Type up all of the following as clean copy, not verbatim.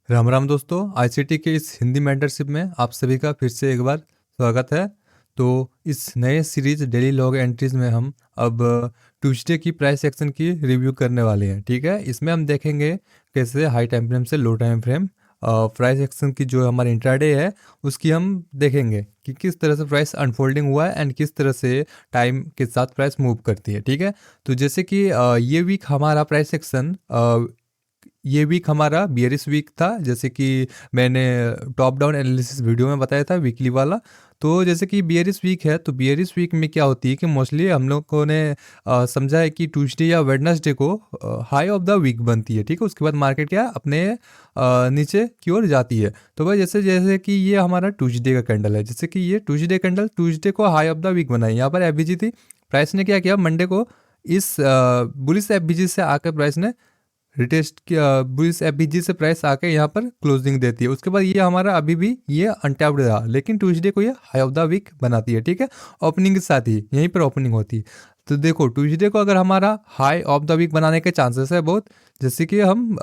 राम राम दोस्तों, आईसीटी के इस हिंदी मेंटरशिप में आप सभी का फिर से एक बार स्वागत है। तो इस नए सीरीज डेली लॉग एंट्रीज में हम अब ट्यूसडे की प्राइस एक्शन की रिव्यू करने वाले हैं। ठीक है, इसमें हम देखेंगे कैसे हाई टाइम फ्रेम से लो टाइम फ्रेम प्राइस एक्शन की जो हमारी इंट्राडे है उसकी हम देखेंगे कि किस तरह से प्राइस अनफोल्डिंग हुआ है एंड किस तरह से टाइम के साथ प्राइस मूव करती है। ठीक है, तो जैसे कि ये वीक हमारा प्राइस एक्शन ये वीक हमारा बियरिश वीक था, जैसे कि मैंने टॉप डाउन एनालिसिस वीडियो में बताया था वीकली वाला। तो जैसे कि बियरिश वीक है, तो बियरिश वीक में क्या होती है कि मोस्टली हम लोगों ने समझा है कि ट्यूसडे या वेडनेसडे को हाई ऑफ द वीक बनती है। ठीक है, उसके बाद मार्केट क्या अपने नीचे की ओर जाती है। तो भाई जैसे जैसे कि ये हमारा ट्यूसडे का कैंडल है, जैसे कि ये ट्यूसडे कैंडल ट्यूसडे को हाई ऑफ द वीक बनाई, यहाँ पर एफबीजी थी। प्राइस ने क्या किया, मंडे को इस बुलिश एफबीजी से आकर प्राइस ने रिटेस्ट किया, बुलिश एफबीजी से प्राइस आके यहाँ पर क्लोजिंग देती है। उसके बाद ये हमारा अभी भी ये अनटैप्ड रहा, लेकिन ट्यूसडे को ये हाई ऑफ द वीक बनाती है। ठीक है, ओपनिंग के साथ ही यहीं पर ओपनिंग होती है। तो देखो ट्यूसडे को अगर हमारा हाई ऑफ द वीक बनाने के चांसेस है बहुत, जैसे कि हम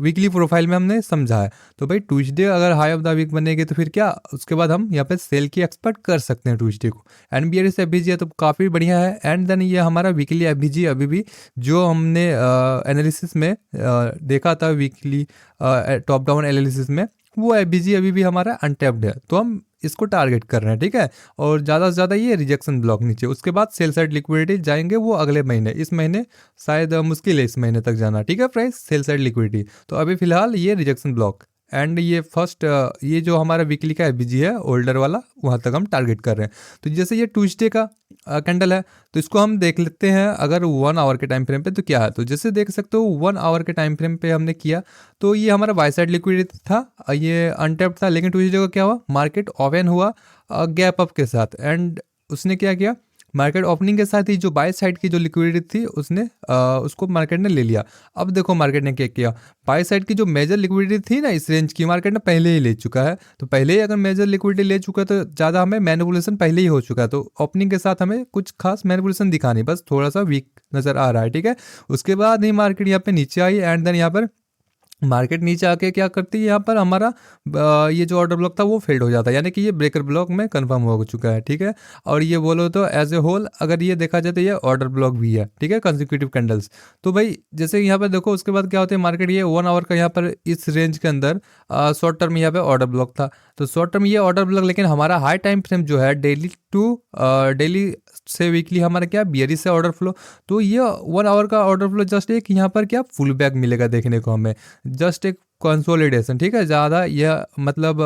वीकली प्रोफाइल में हमने समझा है। तो भाई ट्यूसडे अगर हाई ऑफ द वीक बनेगी तो फिर क्या उसके बाद हम यहाँ पे सेल की एक्सपेक्ट कर सकते हैं ट्यूसडे को। एनबीआरएस एफबीजी है तो काफ़ी बढ़िया है। एंड देन ये हमारा वीकली एफबीजी अभी भी जो हमने एनालिसिस में देखा था वीकली टॉप डाउन एनालिसिस में, वो एफबीजी अभी भी हमारा अनटैप्ड है, तो हम इसको टारगेट कर रहे हैं। ठीक है, और ज़्यादा से ज़्यादा ये रिजेक्शन ब्लॉक नीचे, उसके बाद सेल साइड लिक्विडिटी जाएंगे वो अगले महीने, इस महीने शायद मुश्किल है इस महीने तक जाना। ठीक है, प्राइस सेल साइड लिक्विडिटी, तो अभी फिलहाल ये रिजेक्शन ब्लॉक एंड ये फर्स्ट ये जो हमारा वीकली का एफबीजी है ओल्डर वाला, वहाँ तक हम टारगेट कर रहे हैं। तो जैसे ये ट्यूसडे का कैंडल है, तो इसको हम देख लेते हैं अगर 1 आवर के टाइम फ्रेम पे तो क्या है। तो जैसे देख सकते हो 1 आवर के टाइम फ्रेम पे हमने किया, तो ये हमारा बाय साइड लिक्विडिटी था, ये अनटैप्ड था। लेकिन ट्यूसडे को क्या हुआ, मार्केट ओपन हुआ गैप अप के साथ, एंड उसने क्या किया, मार्केट ओपनिंग के साथ ही जो बाय साइड की जो लिक्विडिटी थी उसने उसको मार्केट ने ले लिया। अब देखो मार्केट ने क्या किया, बाय साइड की जो मेजर लिक्विडिटी थी ना इस रेंज की, मार्केट ने पहले ही ले चुका है। तो पहले ही अगर मेजर लिक्विडिटी ले चुका है तो ज़्यादा हमें मैनिपुलेशन पहले ही हो चुका है, तो ओपनिंग के साथ हमें कुछ खास मैनिपुलेशन दिखा नहीं, बस थोड़ा सा वीक नज़र आ रहा है। ठीक है, उसके बाद ही मार्केट यहाँ पे नीचे आई एंड देन यहाँ पर मार्केट नीचे आके क्या करती है, यहाँ पर हमारा ये जो ऑर्डर ब्लॉक था वो फेल्ड हो जाता है, यानी कि ये ब्रेकर ब्लॉक में कंफर्म हो चुका है। ठीक है, और ये बोलो तो एज ए होल अगर ये देखा जाए तो ये ऑर्डर ब्लॉक भी है। ठीक है, कंसिक्यूटिव कैंडल्स। तो भाई जैसे यहाँ पर देखो उसके बाद क्या होता है, मार्केट ये 1 आवर का यहाँ पर इस रेंज के अंदर शॉर्ट टर्म यहाँ पे ऑर्डर ब्लॉक था, तो शॉर्ट टर्म ये ऑर्डर ब्लॉक, लेकिन हमारा हाई टाइम फ्रेम जो है डेली टू डेली से वीकली हमारा क्या बियरिश से ऑर्डर फ्लो, तो ये 1 आवर का ऑर्डर फ्लो जस्ट एक यहाँ पर क्या फुल बैक मिलेगा देखने को हमें, जस्ट एक कंसोलिडेशन। ठीक है, ज़्यादा यह मतलब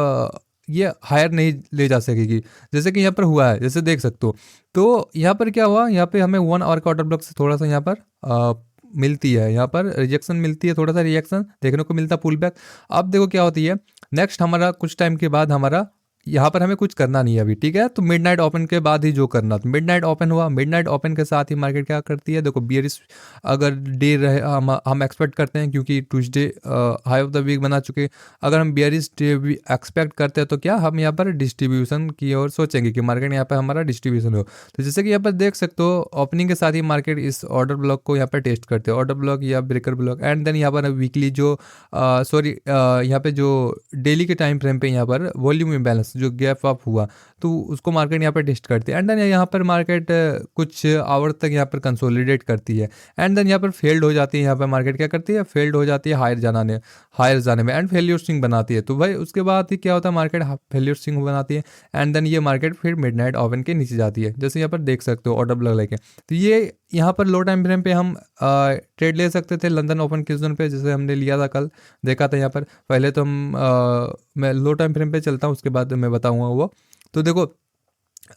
ये हायर नहीं ले जा सकेगी, जैसे कि यहाँ पर हुआ है, जैसे देख सकते हो। तो यहाँ पर क्या हुआ, यहाँ पे हमें 1 आवर का ऑर्डर ब्लॉक से थोड़ा सा यहाँ पर मिलती है, यहाँ पर रिजेक्शन मिलती है, थोड़ा सा रिएक्शन देखने को मिलता है, पुल बैक। अब देखो क्या होती है, नेक्स्ट हमारा कुछ टाइम के बाद हमारा यहाँ पर हमें कुछ करना नहीं है अभी। ठीक है, तो मिडनाइट ओपन के बाद ही जो करना, तो मिडनाइट ओपन हुआ, मिडनाइट ओपन के साथ ही मार्केट क्या करती है, देखो बियरिश अगर डे रहे हम एक्सपेक्ट करते हैं, क्योंकि Tuesday high of the week बना चुके, अगर हम बियरिश डे भी एक्सपेक्ट करते हैं तो क्या हम यहाँ पर डिस्ट्रीब्यूशन की ओर सोचेंगे कि मार्केट यहाँ पर हमारा डिस्ट्रीब्यूशन हो। तो जैसे कि यहाँ पर देख सकते हो ओपनिंग के साथ ही मार्केट इस ऑर्डर ब्लॉक को यहाँ पर टेस्ट करते हैं, ऑर्डर ब्लॉक या ब्रेकर ब्लॉक, एंड देन यहाँ पर वीकली जो सॉरी यहाँ पे जो डेली के टाइम फ्रेम पे यहाँ पर वॉल्यूम इम्बैलेंस जो गैप अप हुआ, तो उसको मार्केट यहाँ पर टेस्ट करती है। एंड देन यहाँ पर मार्केट कुछ आवर तक यहाँ पर कंसोलिडेट करती है, एंड देन यहाँ पर फेल्ड हो जाती है। यहाँ पर मार्केट क्या करती है, फेल्ड हो जाती है हायर जाने में एंड फेल्यूर स्विंग बनाती है। तो भाई उसके बाद ही क्या होता है, मार्केट फेल्यूर स्विंग बनाती है एंड देन ये मार्केट फिर मिडनाइट ओपन के नीचे जाती है, जैसे यहाँ पर देख सकते हो ऑर्डर ब्लॉक लेके। तो ये यहाँ पर लो टाइम फ्रेम पे हम ट्रेड ले सकते थे लंदन ओपन के जोन पे, जैसे हमने लिया था कल, देखा था यहाँ पर। पहले तो मैं लो टाइम फ्रेम पे चलता हूँ, उसके बाद मैं बताऊँगा वो। तो देखो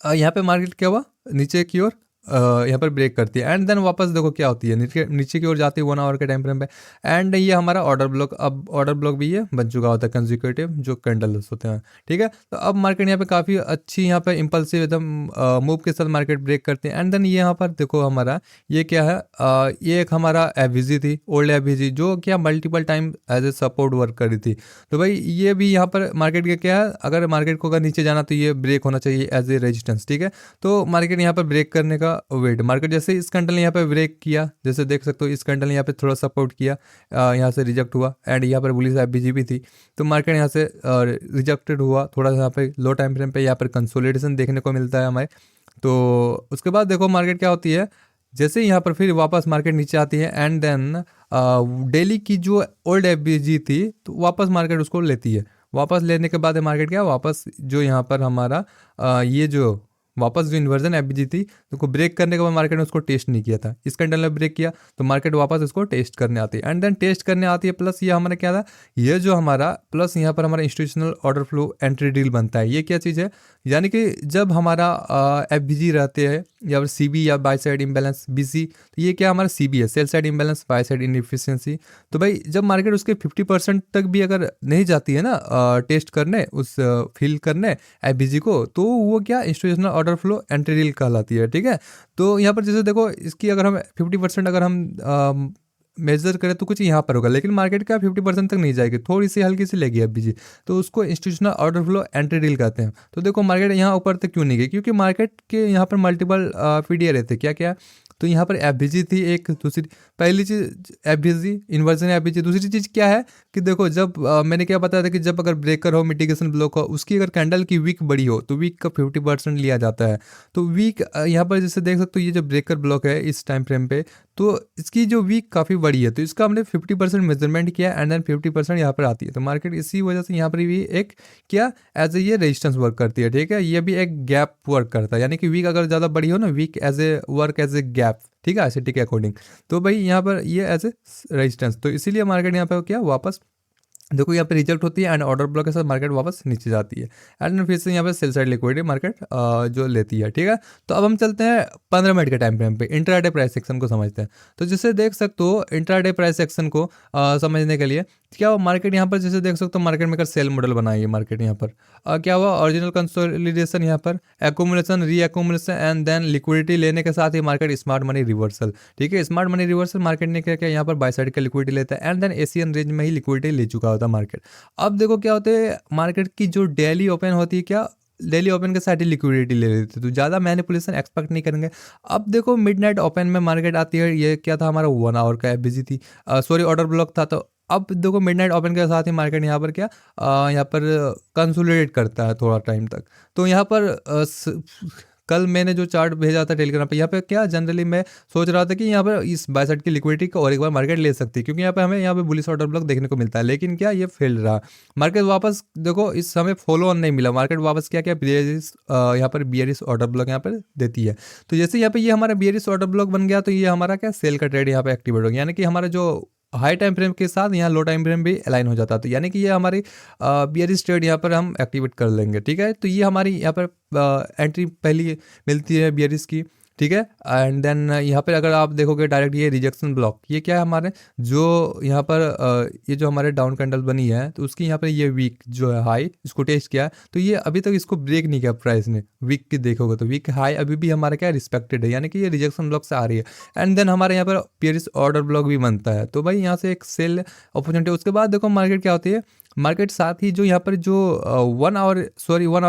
यहाँ पे मार्केट क्या हुआ, नीचे की ओर यहाँ पर ब्रेक करती है एंड देन वापस देखो क्या होती है, नीचे की ओर जाती है 1 आवर के टाइम फ्रेम पे, एंड ये हमारा ऑर्डर ब्लॉक, अब ऑर्डर ब्लॉक भी ये बन चुका होता है कंसेक्यूटिव जो कैंडल्स होते हैं। ठीक है, तो अब मार्केट यहाँ पे काफ़ी अच्छी यहाँ पे इम्पल्सिव एकदम मूव के साथ मार्केट ब्रेक करते हैं। एंड देन ये यहाँ पर देखो हमारा ये क्या है, ये एक हमारा एफवीजी थी, ओल्ड एफवीजी, जो क्या multiple time as a support work करी थी। तो भाई ये भी यहाँ पर मार्केट का क्या है, अगर मार्केट को अगर नीचे जाना तो ये ब्रेक होना चाहिए एज ए रेजिस्टेंस। ठीक है, तो मार्केट यहाँ पर ब्रेक करने का वेट। मार्केट जैसे इस कैंडल ने यहाँ पे ब्रेक किया, जैसे देख सकते हो इस कैंडल ने यहाँ पे थोड़ा सपोर्ट किया, यहाँ से रिजेक्ट हुआ एंड यहाँ पर बुलिश एफबीजी भी थी, तो मार्केट यहाँ से रिजेक्टेड हुआ थोड़ा सा। यहाँ पे लो टाइम फ्रेम पे यहाँ पर कंसोलिडेशन देखने को मिलता है हमें। तो उसके बाद देखो मार्केट क्या होती है, जैसे यहाँ पर फिर वापस मार्केट नीचे आती है एंड देन डेली की जो ओल्ड एफबीजी थी तो वापस मार्केट उसको लेती है। वापस लेने के बाद मार्केट क्या वापस जो यहाँ पर हमारा ये जो वापस जो इन्वर्जन एफबीजी थी तो ब्रेक करने के बाद मार्केट ने उसको टेस्ट नहीं किया था, इस कैंडल ने ब्रेक किया तो मार्केट वापस इसको टेस्ट करने आती है एंड देन टेस्ट करने आती है। प्लस ये हमारा क्या था, ये जो हमारा प्लस यहाँ पर हमारा institutional order flow entry deal बनता है। ये क्या चीज़ है, यानी कि जब हमारा एफबीजी रहते हैं या फिर सीबी या बाय साइड इम्बैलेंस बीसी, तो ये क्या हमारा सीबी है, sell side imbalance by side inefficiency. तो भाई जब मार्केट उसके 50% तक भी अगर नहीं जाती है ना टेस्ट करने उस फिल करने एफबीजी को, तो वो क्या institutional order flow entry deal कहलाती है। ठीक है, तो यहाँ पर जैसे देखो इसकी अगर हम 50% अगर हम मेजर करें तो कुछ यहाँ पर होगा, लेकिन मार्केट का 50% तक नहीं जाएगी, थोड़ी सी हल्की सी लेगी एफबीजी, तो उसको institutional order flow entry deal कहते हैं। तो देखो मार्केट यहाँ ऊपर तक क्यों नहीं गई, क्योंकि मार्केट के यहाँ पर मल्टीपल पीडीआर रहते क्या क्या, तो यहाँ पर एफबीजी थी एक, दूसरी पहली चीज़ एफबीजी इन्वर्जन एफबीजी, दूसरी चीज़ क्या है कि देखो जब मैंने क्या बताया था कि जब अगर ब्रेकर हो मिटिगेशन ब्लॉक हो उसकी अगर कैंडल की वीक बड़ी हो तो वीक का 50% लिया जाता है। तो वीक यहाँ पर जैसे देख सकते हो ये जो ब्रेकर ब्लॉक है इस टाइम फ्रेम पे, तो इसकी जो वीक काफ़ी बड़ी है तो इसका हमने 50% मेजरमेंट किया एंड देन 50% यहाँ पर आती है। तो मार्केट इसी वजह से यहाँ पर भी एक क्या एज ए ये रेजिस्टेंस वर्क करती है। ठीक है, ये भी एक गैप वर्क करता है, यानी कि वीक अगर ज़्यादा बड़ी हो ना, weak as a work as a gap. ठीक है, एसिटी के अकॉर्डिंग, तो भाई यहाँ पर ये एज ए रेजिस्टेंस, तो इसीलिए मार्केट यहाँ पर क्या वापस देखो यहाँ पे रिजेक्ट होती है एंड ऑर्डर ब्लॉक के साथ मार्केट वापस नीचे जाती है एंड फिर से यहाँ पे सेल साइड लिक्विडिटी मार्केट जो लेती है। ठीक है, तो अब हम चलते हैं 15 मिनट के टाइम फ्रेम पे इंट्राडे प्राइस एक्शन को समझते हैं। तो जैसे देख सकते हो इंट्राडे प्राइस एक्शन को समझने के लिए क्या हुआ, मार्केट यहाँ पर जैसे देख सकते हो मार्केट मेकर सेल मॉडल बनाई है मार्केट यहाँ पर क्या हुआ, ओरिजिनल कंसोलिडेशन यहाँ पर एक्यूमुलेशन री एक्यूमुलेशन एंड देन लिक्विडिटी लेने के साथ ही मार्केट स्मार्ट मनी रिवर्सल। ठीक है, स्मार्ट मनी रिवर्सल मार्केट ने क्या किया यहाँ पर बाय साइड का लिक्विडिटी लेता है एंड देन एशियन रेंज में ही लिक्विडिटी ले चुका होता मार्केट। अब देखो क्या होते हैं, मार्केट की जो डेली ओपन होती है क्या डेली ओपन के साथ ही लिक्विडिटी ले लेते थे, तो ज़्यादा मैनिपुलेशन एक्सपेक्ट नहीं करेंगे। अब देखो मिडनाइट ओपन में मार्केट आती है, ये क्या था हमारा 1 आवर का एफबीजी थी, सॉरी ऑर्डर ब्लॉक था। तो अब देखो मिडनाइट ओपन के साथ ही मार्केट यहाँ पर क्या यहाँ पर कंसोलिडेट करता है थोड़ा टाइम तक। तो यहाँ पर कल मैंने जो चार्ट भेजा था टेलीग्राम पे, यहाँ पे क्या जनरली मैं सोच रहा था कि यहाँ पर इस बाय साइड की लिक्विडिटी को और एक बार मार्केट ले सकती है, क्योंकि यहाँ पे हमें यहाँ पे बुलिश ऑर्डर ब्लॉक देखने को मिलता है, लेकिन क्या ये फेल रहा। मार्केट वापस देखो इस समय फॉलो ऑन नहीं मिला, मार्केट वापस क्या क्या बियरिश यहाँ पर बियरिश ऑर्डर ब्लॉक यहाँ पर देती है। तो जैसे यहाँ पे ये हमारा बियरिश ऑर्डर ब्लॉक बन गया तो ये हमारा क्या सेल का ट्रेड यहाँ पे एक्टिवेट हो गया, यानी कि हमारा जो हाई टाइम फ्रेम के साथ यहाँ लो टाइम फ्रेम भी अलाइन हो जाता है, तो यानी कि ये हमारी बियरिश ट्रेड यहाँ पर हम एक्टिवेट कर लेंगे। ठीक है, तो ये हमारी यहाँ पर एंट्री पहली मिलती है बियरिश की। ठीक है, एंड देन यहाँ पर अगर आप देखोगे डायरेक्ट ये रिजेक्शन ब्लॉक, ये क्या है हमारे जो यहाँ पर ये जो हमारे डाउन कैंडल बनी है तो उसकी यहाँ पर ये वीक जो है हाई इसको टेस्ट किया है, तो ये अभी तक इसको ब्रेक नहीं किया प्राइस ने। वीक की देखोगे तो वीक हाई अभी भी हमारा क्या रिस्पेक्टेड है, यानी कि ये रिजेक्शन ब्लॉक से आ रही है एंड देन हमारे यहाँ पर बियरिश ऑर्डर ब्लॉक भी बनता है, तो भाई यहाँ से एक सेल अपॉर्चुनिटी। उसके बाद देखो मार्केट क्या होती है, मार्केट साथ ही जो यहाँ पर जो 1 आवर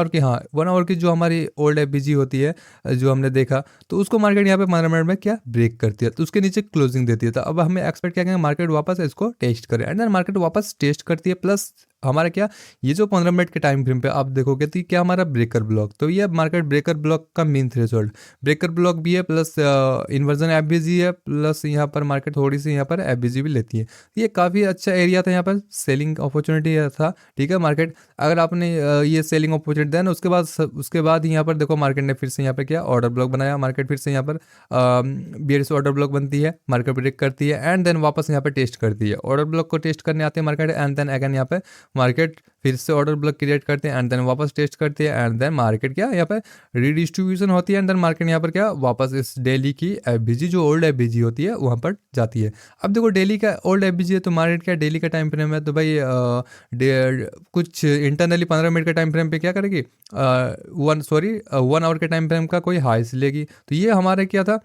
की 1 आवर की जो हमारी ओल्ड एफबीजी होती है जो हमने देखा, तो उसको मार्केट यहाँ पे 15 मिनट में क्या ब्रेक करती है, तो उसके नीचे क्लोजिंग देती है। तो अब हमें एक्सपेक्ट क्या करेंगे, मार्केट वापस इसको टेस्ट करे एंड देन मार्केट वापस टेस्ट करती है, प्लस हमारा क्या ये जो 15 मिनट के टाइम फ्रेम पे आप देखोगे तो क्या हमारा ब्रेकर ब्लॉक, तो ये मार्केट ब्रेकर ब्लॉक का मेन थ्रेशोल्ड ब्रेकर ब्लॉक भी है, प्लस इन्वर्जन एफबीजी है, प्लस यहाँ पर मार्केट थोड़ी सी यहाँ पर एफबीजी भी लेती है। ये काफ़ी अच्छा एरिया था यहाँ पर सेलिंग अपॉर्चुनिटी था। ठीक है, मार्केट अगर आपने ये सेलिंग अपॉर्चुनिटी देन उसके बाद यहाँ पर देखो मार्केट ने फिर से यहाँ पर क्या ऑर्डर ब्लॉक बनाया, मार्केट फिर से यहाँ पर बियरिश ऑर्डर ब्लॉक बनती है, मार्केट ब्रेक करती है एंड देन वापस यहाँ पर टेस्ट करती है। ऑर्डर ब्लॉक को टेस्ट करने आते हैं मार्केट एंड देन अगेन यहाँ पे मार्केट फिर से ऑर्डर ब्लॉक क्रिएट करते हैं एंड देन वापस टेस्ट करते हैं एंड देन मार्केट क्या यहाँ पे रीडिस्ट्रीब्यूशन होती है एंड देन मार्केट यहाँ पर क्या वापस इस डेली की एफबीजी जो ओल्ड एफबीजी होती है वहाँ पर जाती है। अब देखो डेली का ओल्ड एफबीजी है तो मार्केट क्या डेली का टाइम फ्रेम है, तो भाई कुछ इंटरनली 15 मिनट के टाइम फ्रेम पे क्या करेगी 1 आवर के टाइम फ्रेम का कोई हाई लेगी। तो ये हमारे क्या था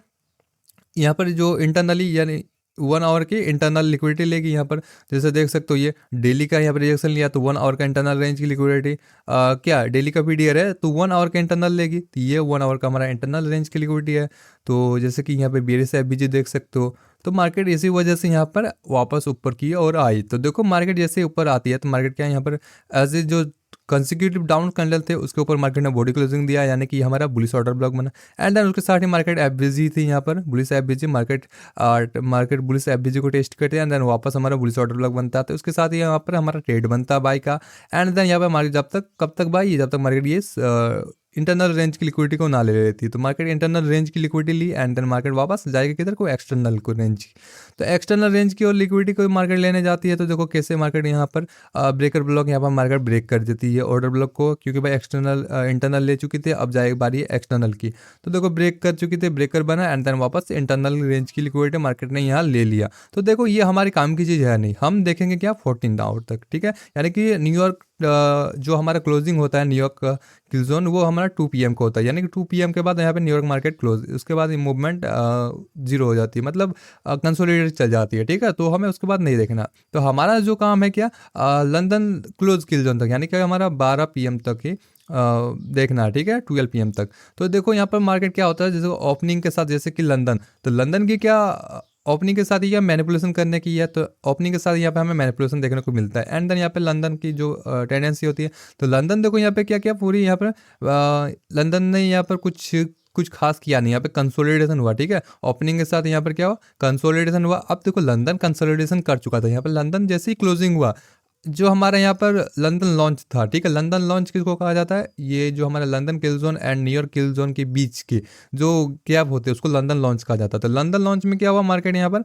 यहाँ पर जो इंटरनली यानी 1 आवर की इंटरनल लिक्विडिटी लेगी यहाँ पर। जैसे देख सकते हो ये डेली का यहाँ पर रिजेक्शन लिया तो 1 आवर का इंटरनल रेंज की लिक्विडिटी क्या डेली का पीडीआर है तो 1 आवर का इंटरनल लेगी, तो ये 1 आवर का हमारा इंटरनल रेंज की लिक्विडिटी है। तो जैसे कि यहाँ पे बेरिस एफबीजी देख सकते हो, तो मार्केट इसी वजह से यहाँ पर वापस ऊपर की और आई। तो देखो मार्केट जैसे ऊपर आती है तो मार्केट क्या है यहाँ पर एज ए जो कंसिक्यूटिव डाउन कैंडल थे उसके ऊपर मार्केट ने बॉडी क्लोजिंग दिया, यानी कि हमारा बुलिश ऑर्डर ब्लॉक बना। एंड देन उसके साथ ही मार्केट एफबीजी थी यहाँ पर, bullish FBG market bullish FBG को टेस्ट करते हैं एंड देन वापस हमारा बुलिश ऑर्डर ब्लॉक बनता है। तो उसके साथ ही यहाँ पर हमारा ट्रेड बनता है बाई का। एंड देन यहाँ पर मार्केट जब तक कब तक बाई, जब तक मार्केट ये इंटरनल रेंज की लिक्विडिटी को ना ले लेती। तो मार्केट इंटरनल रेंज की लिक्विडिटी ली एंड देन मार्केट वापस जाएगा किधर को, एक्सटर्नल को रेंज की। तो एक्सटर्नल रेंज की और लिक्विडिटी को मार्केट लेने जाती है। तो देखो कैसे मार्केट यहाँ पर ब्रेकर ब्लॉक यहाँ पर मार्केट ब्रेक कर देती है ऑर्डर ब्लॉक को, क्योंकि भाई एक्सटर्नल इंटरनल ले चुकी थी, अब जाएगी बारी है एक्सटर्नल की। तो देखो ब्रेक कर चुकी थी, ब्रेकर बना एंड देन वापस इंटरनल रेंज की लिक्विडिटी मार्केट ने यहाँ ले लिया। तो देखो ये हमारे काम की चीज़ है नहीं, हम देखेंगे क्या 14 आवर तक, ठीक है। यानी कि न्यूयॉर्क जो हमारा क्लोजिंग होता है न्यूयॉर्क किल जोन वो हमारा 2 PM को होता है, यानी कि 2 PM के बाद यहाँ पे न्यूयॉर्क मार्केट क्लोज, उसके बाद ये मूवमेंट जीरो हो जाती है, मतलब कंसोलिडेट चल जाती है, ठीक है। तो हमें उसके बाद नहीं देखना। तो हमारा जो काम है क्या, लंदन क्लोज किल जोन तक, यानी कि हमारा 12 PM तक ही देखना है, ठीक है, 12 PM तक। तो देखो यहाँ पर मार्केट क्या होता है, जैसे ओपनिंग के साथ, जैसे कि लंदन, तो लंदन की क्या ओपनिंग के साथ ही क्या मैनिपुलेशन करने की है, तो ओपनिंग के साथ यहाँ पे हमें मैनिपुलेशन देखने को मिलता है। एंड देन यहाँ पे लंदन की जो टेंडेंसी होती है, तो लंदन देखो यहाँ पे क्या क्या पूरी यहाँ पर लंदन ने यहाँ पर कुछ खास किया नहीं, यहाँ पे कंसोलिडेशन हुआ, ठीक है। ओपनिंग के साथ यहाँ पर क्या हुआ, कंसोलिडेशन हुआ। अब देखो लंदन कंसोलिडेशन कर चुका था, यहाँ पर लंदन जैसे ही क्लोजिंग हुआ, जो हमारा यहाँ पर लंदन लॉन्च था, ठीक है, लंदन लॉन्च किसको कहा जाता है, ये जो हमारा London kill zone and New York kill zone के बीच के जो गैप होते हैं उसको लंदन लॉन्च कहा जाता है। तो लंदन लॉन्च में क्या हुआ, मार्केट यहाँ पर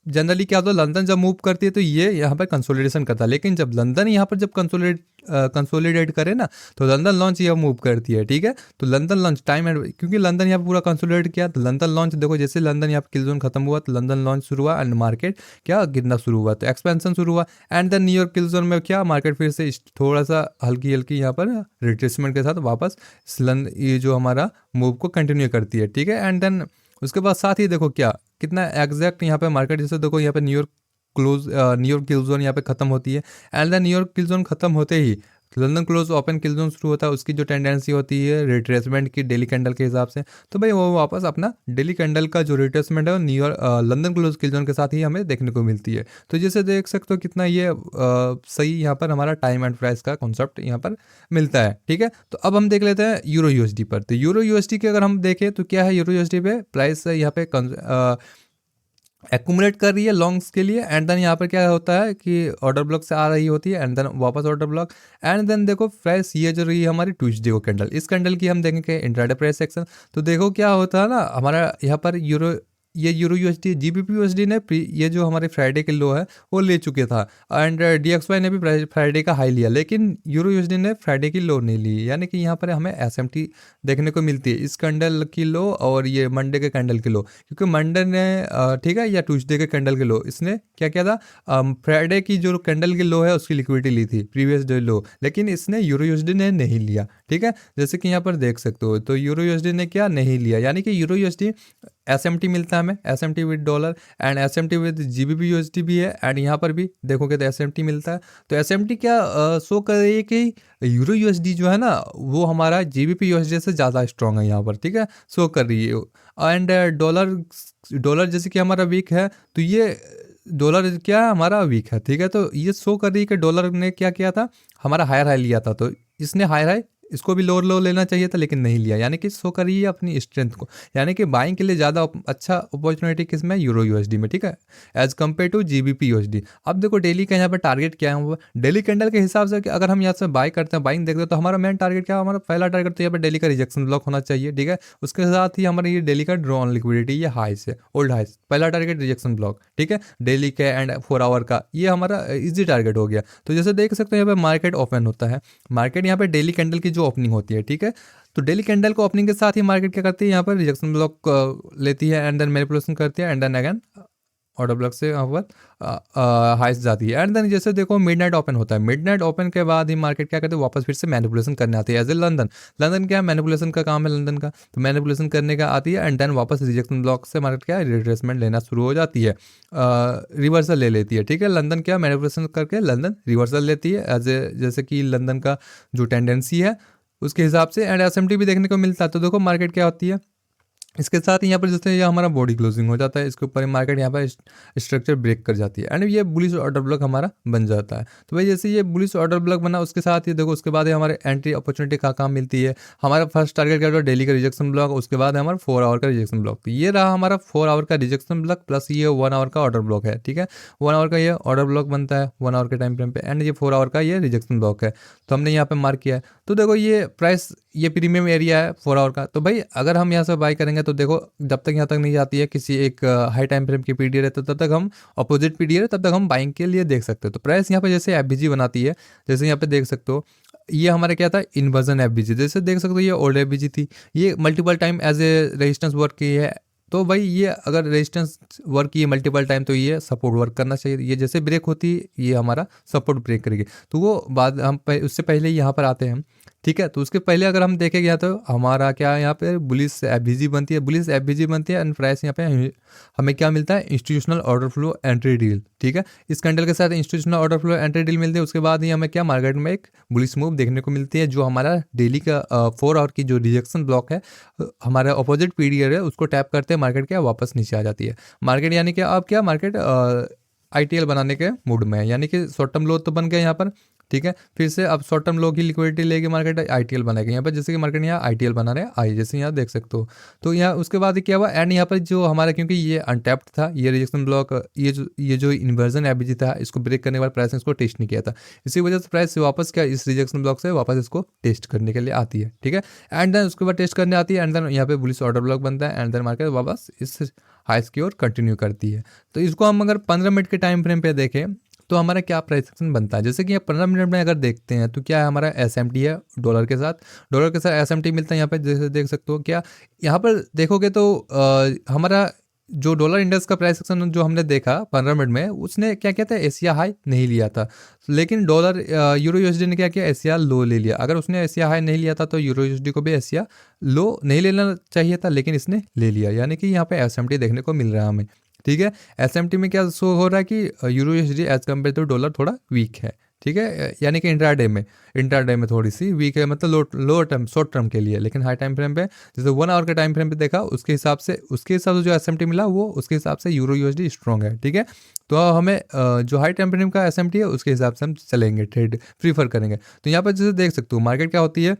जनरली क्या होता है, लंदन जब मूव करती है तो ये यहाँ पर कंसोलिडेशन करता है, लेकिन जब लंदन यहाँ पर जब कंसोलिडेट करे ना तो लंदन लॉन्च यह मूव करती है, ठीक है। तो लंदन लॉन्च टाइम एंड, क्योंकि लंदन यहाँ पर पूरा कंसोलिडेट किया, तो लंदन लॉन्च देखो जैसे लंदन यहाँ पर किल जोन खत्म हुआ तो लंदन लॉन्च शुरू हुआ एंड मार्केट क्या गिरना शुरू हुआ, तो एक्सपेंशन शुरू हुआ। And then New York kill zone में क्या मार्केट फिर से थोड़ा सा हल्की हल्की यहाँ पर रिट्रेसमेंट के साथ वापस ये जो हमारा मूव को कंटिन्यू करती है, ठीक है। एंड देन उसके बाद साथ ही देखो क्या कितना एग्जैक्ट यहाँ पे मार्केट, जैसे देखो यहाँ पे न्यूयॉर्क किल जोन यहाँ पे खत्म होती है and then New York kill zone खत्म होते ही London close open kill zone शुरू होता है, उसकी जो टेंडेंसी होती है रिट्रेसमेंट की डेली कैंडल के हिसाब से, तो भाई वो वापस अपना डेली कैंडल का जो रिट्रेसमेंट है वो न्यूयॉर्क लंदन क्लोज किल जोन के साथ ही हमें देखने को मिलती है। तो जैसे देख सकते हो कितना ये सही यहाँ पर हमारा टाइम एंड प्राइस का कॉन्सेप्ट यहाँ पर मिलता है, ठीक है। तो अब हम देख लेते हैं यूरो यूएसडी पर। तो यूरो यूएसडी के अगर हम देखें तो क्या है, यूरो यूएसडी पे प्राइस यहाँ पे एक्यूमुलेट कर रही है लॉन्ग्स के लिए। एंड देन यहाँ पर क्या होता है कि ऑर्डर ब्लॉक से आ रही होती है एंड देन वापस ऑर्डर ब्लॉक। एंड देन देखो प्राइस ये जो रही है हमारी ट्यूसडे को कैंडल, इस कैंडल की हम देखेंगे इंट्राडे प्राइस एक्शन। तो देखो क्या होता है ना, हमारा यहाँ पर यूरो यूएसडी जीबीपी यूएसडी ने ये जो हमारे फ्राइडे के लो है वो ले चुके था एंड डीएक्सवाई ने भी फ्राइडे का हाई लिया, लेकिन यूरो यूएसडी ने फ्राइडे की लो नहीं ली। यानी कि यहाँ पर हमें एसएमटी देखने को मिलती है इस कैंडल की लो और ये मंडे के कैंडल की लो, क्योंकि मंडे ने ठीक है या ट्यूसडे के कैंडल की लो इसने क्या किया था, फ्राइडे की जो कैंडल की लो है उसकी लिक्विडिटी ली थी प्रीवियस डे लो, लेकिन इसने यूरो यूएसडी ने नहीं लिया, ठीक है। जैसे कि यहाँ पर देख सकते हो तो यूरो यूएसडी ने क्या नहीं लिया, यानी कि यूरो यूएसडी एसएमटी मिलता है हमें, SMT with dollar and SMT with GBP USD भी है एंड यहाँ पर भी देखोगे तो एसएमटी मिलता है। तो एसएमटी क्या शो कर रही है कि यूरो यूएसडी जो है ना वो हमारा जीबीपी यूएसडी से ज़्यादा स्ट्रॉन्ग है यहाँ पर, ठीक है, शो कर रही है। एंड डॉलर जैसे कि हमारा वीक है तो ये डॉलर क्या है हमारा वीक है, ठीक है। तो ये शो कर रही है कि डॉलर ने क्या किया था, हमारा हायर हाई लिया था, तो इसने हायर हाई इसको भी लोअर लो लेना चाहिए था लेकिन नहीं लिया, यानी कि शो करिए अपनी स्ट्रेंथ को, यानी कि बाइंग के लिए ज़्यादा अच्छा अपॉर्चुनिटी किस में, यूरो यूएसडी में, ठीक है, as compare to GBP USD. अब देखो डेली का यहाँ पर टारगेट क्या है, डेली कैंडल के हिसाब से कि अगर हम यहाँ से बाई करते हैं, बाइंग देखते हैं तो हमारा मेन टारगेट क्या है, हमारा पहला टारगेट तो यहाँ पर डेली का रिजेक्शन ब्लॉक होना चाहिए, ठीक है। उसके साथ ही हमारा ये डेली का ड्रॉ ऑन लिक्विडिटी, ये हाई से ओल्ड हाई, पहला टारगेट रिजेक्शन ब्लॉक, ठीक है, डेली के एंड 4 आवर का ये हमारा इजी टारगेट हो गया। तो जैसे देख सकते हैं यहाँ पे मार्केट ओपन होता है, मार्केट यहाँ पे डेली कैंडल की जो ओपनिंग होती है, ठीक है, तो डेली कैंडल को ओपनिंग के साथ ही मार्केट क्या करती है, यहाँ पर रिजेक्शन ब्लॉक लेती है एंड देन मैनिपुलेशन करती है and then again order block से यहाँ पर हाइस्ट जाती है। एंड देन जैसे देखो मिडनाइट ओपन होता है, मिडनाइट ओपन के बाद ही मार्केट क्या करते हैं, वापस फिर से मैनिपुलेशन करने आती है एज ए लंदन। लंदन क्या है, मैनिपुलेशन का काम है लंदन का, तो मैनिपुलेशन करने का आती है एंड देन वापस रिजेक्शन ब्लॉक से मार्केट क्या है, रिट्रेसमेंट लेना शुरू हो जाती है, रिवर्सल ले लेती है। ठीक है, लंदन क्या मैनिपुलेशन करके लंदन रिवर्सल लेती है एज ए, जैसे कि लंदन का जो टेंडेंसी है उसके हिसाब से। एंड एसएमटी भी देखने को मिलता है। तो देखो मार्केट क्या होती है, इसके साथ ही यहाँ पर जैसे ये हमारा बॉडी क्लोजिंग हो जाता है, इसके ऊपर मार्केट यहाँ पर स्ट्रक्चर ब्रेक कर जाती है एंड ये बुलिश ऑर्डर ब्लॉक हमारा बन जाता है। तो भाई जैसे ये बुलिश ऑर्डर ब्लॉक बना, उसके साथ ही देखो उसके बाद हमारे एंट्री अपॉर्चुनिटी कहाँ मिलती है। हमारा फर्स्ट टारगेट क्या होता है, डेली का रिजेक्शन ब्लॉक, उसके बाद हमारा 4 आवर का रिजेक्शन ब्लॉक। तो ये रहा हमारा 4 आवर का रिजेक्शन ब्लॉक प्लस ये 1 आवर का ऑर्डर ब्लॉक है। ठीक है, 1 आवर का ये ऑर्डर ब्लॉक बनता है 1 आवर के टाइम फ्रेम पे एंड ये 4 आवर का ये रिजेक्शन ब्लॉक है। तो हमने यहाँ पे मार्क किया है। तो देखो ये प्राइस, ये प्रीमियम एरिया है 4 आवर का। तो भाई अगर हम यहाँ से बाई करेंगे तो देखो जब तक यहाँ तक नहीं जाती है किसी एक हाई टाइम फ्रेम की पीरियड है, तो तब तक हम अपोजिट पीरियड है, तब तक हम बाइंग के लिए देख सकते हो। तो प्राइस यहाँ पे जैसे एफबीजी बनाती है, जैसे यहाँ पे देख सकते हो ये हमारा क्या था, इन्वर्जन एफबीजी। जैसे देख सकते हो ये ओल्ड एफबीजी थी, ये multiple time as a resistance work की है। तो भाई ये अगर रेजिस्टेंस वर्क की है मल्टीपल टाइम तो ये सपोर्ट वर्क करना चाहिए। ये जैसे ब्रेक होती है ये हमारा सपोर्ट ब्रेक करेगी। तो वो बाद हम उससे पहले यहाँ पर आते हैं। ठीक है, तो उसके पहले अगर हम देखेंगे तो हमारा क्या है, यहाँ पे बुलिश एफबीजी बनती है, बुलिश एफबीजी बनती है एंड प्राइस यहाँ पे हमें क्या मिलता है, institutional order flow entry deal. ठीक है, इस कैंडल के साथ institutional order flow entry deal मिलती है। उसके बाद ही हमें क्या मार्केट में एक बुलिश मूव देखने को मिलती है, जो हमारा डेली का 4 आवर की जो रिजेक्शन ब्लॉक है, हमारा अपोजिट पीरियड है, उसको टैप करते हैं मार्केट क्या वापस नीचे आ जाती है मार्केट। यानी कि अब क्या मार्केट आईटीएल बनाने के मूड में है, यानी कि शॉर्ट टर्म लो तो बन गया यहाँ पर। ठीक है, फिर से अब शॉर्ट टर्म लो की लिक्विडिटी लेके मार्केट आईटीएल बनाएगा यहाँ पर, जैसे कि मार्केट यहाँ आईटीएल बनाने आई, जैसे यहाँ देख सकते हो। तो यहाँ उसके बाद क्या हुआ, एंड यहाँ पर जो हमारा, क्योंकि ये अनटैप्ड था ये रिजेक्शन ब्लॉक, ये जो इन्वर्जन एफबीजी था, इसको ब्रेक करने के बाद प्राइस ने इसको टेस्ट नहीं किया था, इसी वजह से प्राइस वापस क्या इस रिजेक्शन ब्लॉक से वापस इसको टेस्ट करने के लिए आती है। ठीक है, एंड देन उसके बाद टेस्ट करने आती है एंड देन यहाँ पे बुलिश ऑर्डर ब्लॉक बनता है एंड देन मार्केट वापस इस हाइस की ओर कंटिन्यू करती है। तो इसको हम अगर 15 मिनट के टाइम फ्रेम पे देखें तो हमारा क्या प्राइस एक्शन बनता है, जैसे कि यहाँ 15 मिनट में अगर देखते हैं तो क्या है, हमारा एसएमटी है डॉलर के साथ एसएमटी मिलता है यहाँ पे, जैसे देख सकते हो। क्या यहाँ पर देखोगे तो हमारा जो डॉलर इंडेक्स का प्राइस एक्शन जो हमने देखा 15 मिनट में, उसने क्या किया था, एशिया हाई नहीं लिया था, लेकिन डॉलर यूरो यूएसडी ने क्या किया, एशिया लो ले लिया। अगर उसने एशिया हाई नहीं लिया था तो यूरो यूएसडी को भी एशिया लो नहीं लेना चाहिए था, लेकिन इसने ले लिया, यानी कि यहाँ पे एसएमटी देखने को मिल रहा है हमें। ठीक है, एसएमटी में क्या शो हो रहा है कि euro USD as compare to dollar थोड़ा वीक है। ठीक है, यानी कि इंट्राडे में थोड़ी सी वीक है, मतलब लो टर्म शॉर्ट टर्म के लिए, लेकिन हाई टाइम फ्रेम पे जैसे 1 आवर के टाइम फ्रेम पे देखा उसके हिसाब से जो एसएमटी मिला वो उसके हिसाब से यूरो यूएसडी स्ट्रॉन्ग है। ठीक है, तो हमें जो हाई टाइम फ्रेम का एसएमटी है उसके हिसाब से हम चलेंगे, ट्रेड प्रीफर करेंगे। तो यहाँ पर जैसे देख सकते हो मार्केट क्या होती है,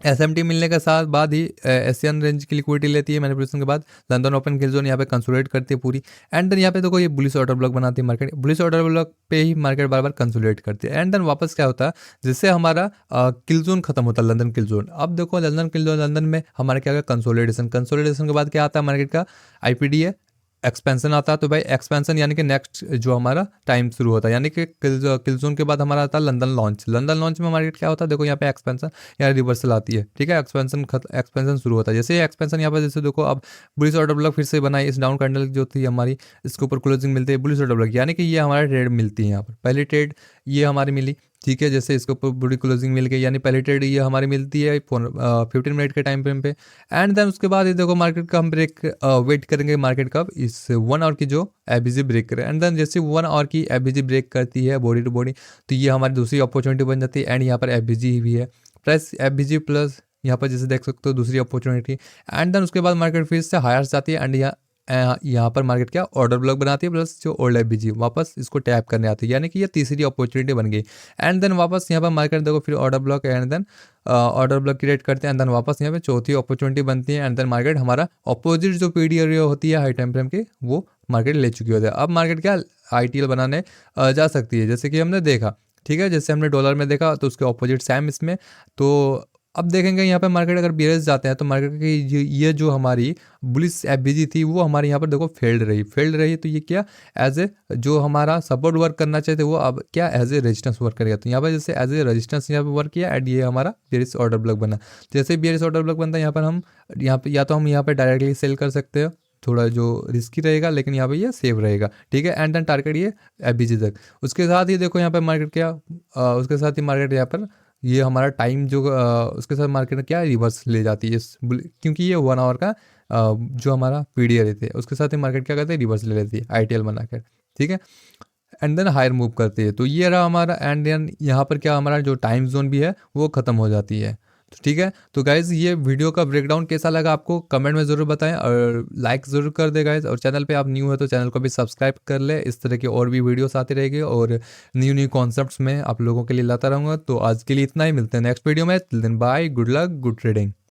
एसएमटी मिलने के साथ बाद ही एशियन रेंज की लिक्विडिटी लेती है मैनिपुलेशन के बाद, लंदन ओपन किल जोन यहाँ पे कंसोलिडेट करती है पूरी एंड देन यहाँ पे देखो ये बुलिश ऑर्डर ब्लॉक बनाती है मार्केट, बुलिश ऑर्डर ब्लॉक पे ही मार्केट बार बार कंसोलिडेट करती है एंड देन वापस क्या होता है, जिससे हमारा किल जोन खत्म होता है, लंदन किल जोन। अब देखो लंदन किल जोन, लंदन में हमारा क्या है, कंसोलिडेशन के बाद क्या आता है मार्केट का, आईपीडी है, एक्सपेंशन आता है। तो भाई एक्सपेंशन यानी कि नेक्स्ट जो हमारा टाइम शुरू होता है, यानी कि किल जोन के बाद हमारा आता है लंदन लॉन्च में मार्केट क्या होता है, देखो यहाँ पे एक्सपेंशन या रिवर्सल आती है। ठीक है, एक्सपेंशन शुरू होता है, जैसे एक्सपेंशन यहाँ पर जैसे देखो अब बुलिश ऑर्डर ब्लॉक फिर से बनाई, इस डाउन कैंडल जो थी हमारी, इसके ऊपर क्लोजिंग मिलती है बुलिश ऑर्डर ब्लॉक, यानी कि ये हमारा ट्रेड मिलती है यहाँ पर, पहली ट्रेड ये हमारी मिली। ठीक है, जैसे इसके ऊपर बुरी क्लोजिंग मिल गई, यानी पहली ट्रेड ये हमारी मिलती है 15 मिनट के टाइम फ्रेम पे एंड देन उसके बाद ये देखो मार्केट का हम ब्रेक वेट करेंगे, मार्केट का इस 1 आवर की जो एफबीजी ब्रेक करे एंड देन जैसे 1 आवर की एफबीजी ब्रेक करती है बॉडी टू बॉडी, तो ये हमारी दूसरी अपॉर्चुनिटी बन जाती है एंड यहाँ पर एफबीजी भी है, प्लस एफबीजी प्लस यहाँ पर जैसे देख सकते हो दूसरी अपॉर्चुनिटी एंड देन उसके बाद मार्केट फिर से हायर जाती है एंड यहाँ पर मार्केट क्या ऑर्डर ब्लॉक बनाती है, प्लस जो ओल्ड एफबीजी वापस इसको टैप करने आती है, यानी कि ये तीसरी अपॉर्चुनिटी बन गई एंड देन वापस यहाँ पर मार्केट देखो फिर order block and then order block create करते हैं एंड देन वापस यहाँ पे चौथी अपॉर्चुनिटी बनती है एंड देन मार्केट हमारा अपोजिट जो पीडी होती है हाई टाइम फ्रेम की वो मार्केट ले चुकी होती है। अब मार्केट क्या आईटीएल बनाने जा सकती है, जैसे कि हमने देखा। ठीक है, जैसे हमने डॉलर में देखा तो उसके ऑपोजिट सेम इसमें। तो अब देखेंगे यहाँ पे मार्केट अगर बेयरिश जाते हैं तो मार्केट की ये जो हमारी बुलिश एफबीजी थी वो हमारे यहाँ पर देखो फेल्ड रही, तो ये क्या एज ए जो हमारा सपोर्ट वर्क करना चाहिए वो अब क्या एज ए रेजिस्टेंस वर्क करेगा। तो यहाँ पर जैसे एज ए रेजिस्टेंस यहाँ पे वर्क किया एंड ये हमारा बेयरिश ऑर्डर ब्लॉक बना। जैसे बेयरिश ऑर्डर ब्लॉक बनता है यहाँ पर हम या तो हम यहाँ पर डायरेक्टली सेल कर सकते हैं थोड़ा जो रिस्की रहेगा, लेकिन यहाँ पे ये सेफ रहेगा, ठीक है। एंड देन टारगेट ये FBG तक। उसके साथ ही देखो यहाँ पे मार्केट क्या, उसके साथ ही मार्केट यहाँ पर ये हमारा टाइम जो उसके साथ मार्केट क्या रिवर्स ले जाती है क्योंकि ये 1 आवर का जो हमारा पीडीआर रहते हैं उसके साथ ही मार्केट क्या करते हैं, रिवर्स ले लेती है ITL बनाकर, ठीक है। एंड देन हायर मूव करती है। तो ये रहा हमारा, एंड देन यहाँ पर क्या हमारा जो टाइम जोन भी है वो ख़त्म हो जाती है। तो ठीक है, तो गाइज़ ये वीडियो का ब्रेकडाउन कैसा लगा आपको कमेंट में ज़रूर बताएं, और लाइक ज़रूर कर दे गाइज़, और चैनल पे आप न्यू है तो चैनल को भी सब्सक्राइब कर ले। इस तरह के और भी वीडियोस आते रहेंगे और न्यू न्यू कॉन्सेप्ट्स में आप लोगों के लिए लाता रहूँगा। तो आज के लिए इतना ही, मिलते हैं नेक्स्ट वीडियो में। Till then bye, good luck, good trading.